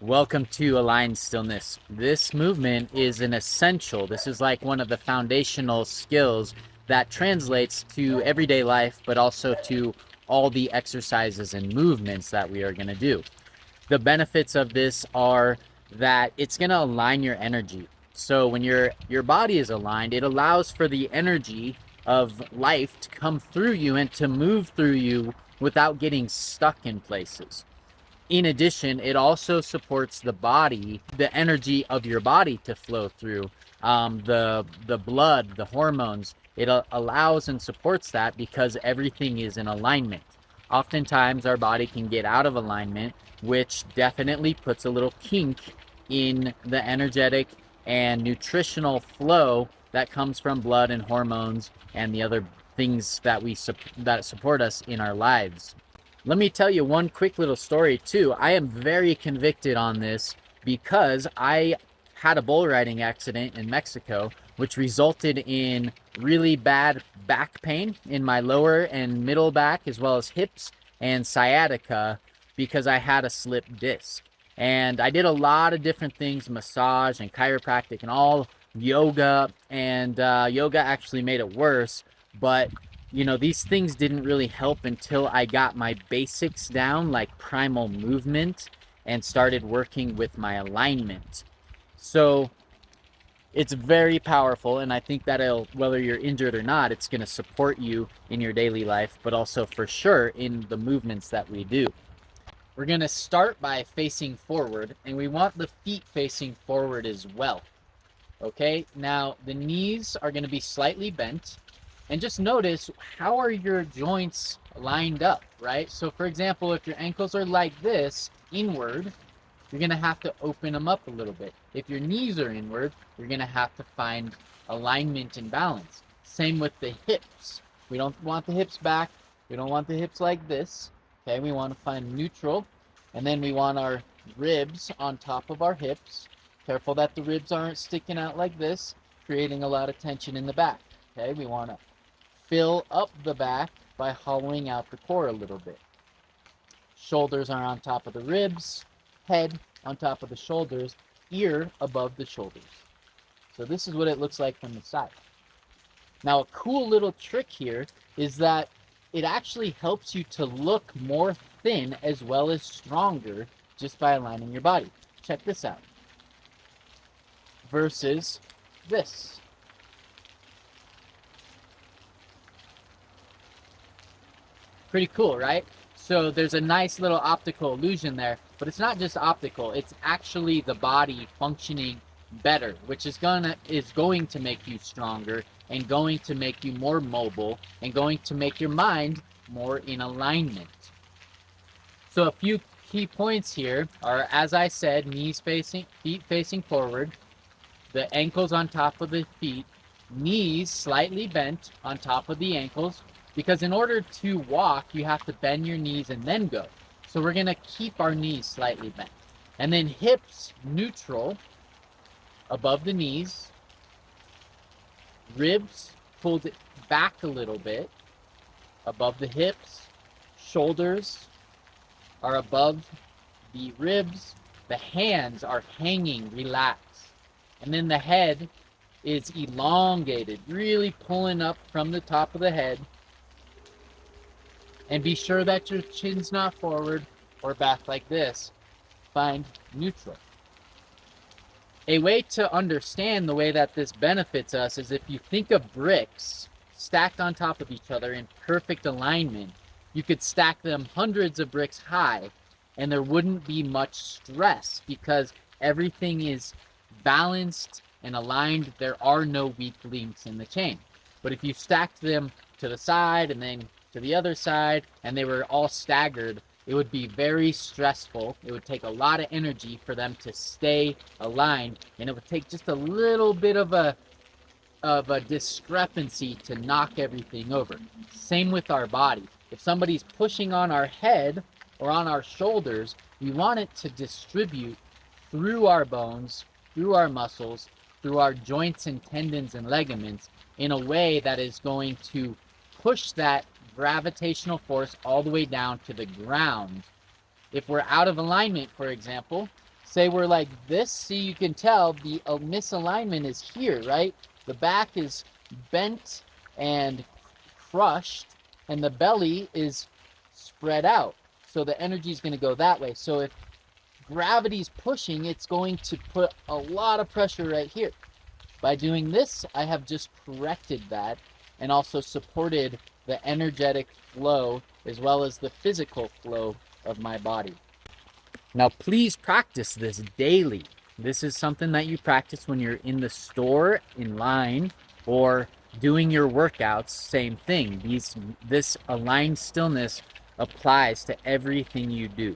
Welcome to Aligned Stillness. This movement is an essential. This is like one of the foundational skills that translates to everyday life, but also to all the exercises and movements that we are going to do. The benefits of this are that it's going to align your energy. So when your body is aligned, it allows for the energy of life to come through you and to move through you without getting stuck in places. In addition, it also supports the body, the energy of your body to flow through, the blood, the hormones. It allows and supports that because everything is in alignment. Oftentimes, our body can get out of alignment, which definitely puts a little kink in the energetic and nutritional flow that comes from blood and hormones and the other things that that support us in our lives. Let me tell you one quick little story too. I am very convicted on this because I had a bull riding accident in Mexico, which resulted in really bad back pain in my lower and middle back, as well as hips and sciatica, because I had a slipped disc. And I did a lot of different things, massage and chiropractic and all yoga, and yoga actually made it worse. But you know, these things didn't really help until I got my basics down, like primal movement, and started working with my alignment. So it's very powerful, and I think that whether you're injured or not, it's going to support you in your daily life, but also for sure in the movements that we do. We're going to start by facing forward, and we want the feet facing forward as well. Okay, now the knees are going to be slightly bent. And just notice, how are your joints lined up, right? So for example, if your ankles are like this, inward, you're gonna have to open them up a little bit. If your knees are inward, you're gonna have to find alignment and balance. Same with the hips. We don't want the hips back. We don't want the hips like this. Okay, we want to find neutral. And then we want our ribs on top of our hips. Careful that the ribs aren't sticking out like this, creating a lot of tension in the back. Okay, we want to fill up the back by hollowing out the core a little bit. Shoulders are on top of the ribs, head on top of the shoulders, ear above the shoulders. So this is what it looks like from the side. Now, a cool little trick here is that it actually helps you to look more thin as well as stronger just by aligning your body. Check this out. Versus this. Pretty cool, right? So there's a nice little optical illusion there, but it's not just optical, it's actually the body functioning better, which is going to make you stronger and going to make you more mobile and going to make your mind more in alignment. So a few key points here are, as I said, knees facing, feet facing forward, the ankles on top of the feet, knees slightly bent on top of the ankles, because in order to walk, you have to bend your knees and then go. So we're going to keep our knees slightly bent. And then hips neutral above the knees. Ribs pulled back a little bit above the hips. Shoulders are above the ribs. The hands are hanging relaxed. And then the head is elongated, really pulling up from the top of the head. And be sure that your chin's not forward or back like this. Find neutral. A way to understand the way that this benefits us is if you think of bricks stacked on top of each other in perfect alignment, you could stack them hundreds of bricks high and there wouldn't be much stress because everything is balanced and aligned. There are no weak links in the chain. But if you stacked them to the side and then to the other side and they were all staggered, it would be very stressful. It would take a lot of energy for them to stay aligned, and it would take just a little bit of a discrepancy to knock everything over. Same with our body. If somebody's pushing on our head or on our shoulders, we want it to distribute through our bones, through our muscles, through our joints and tendons and ligaments in a way that is going to push that gravitational force all the way down to the ground. If we're out of alignment, for example, say we're like this, see, you can tell the misalignment is here, right? The back is bent and crushed, and the belly is spread out. So the energy is going to go that way. So if gravity's pushing, it's going to put a lot of pressure right here. By doing this, I have just corrected that and also supported the energetic flow as well as the physical flow of my body. Now, please practice this daily. This is something that you practice when you're in the store, in line, or doing your workouts. Same thing. This aligned stillness applies to everything you do.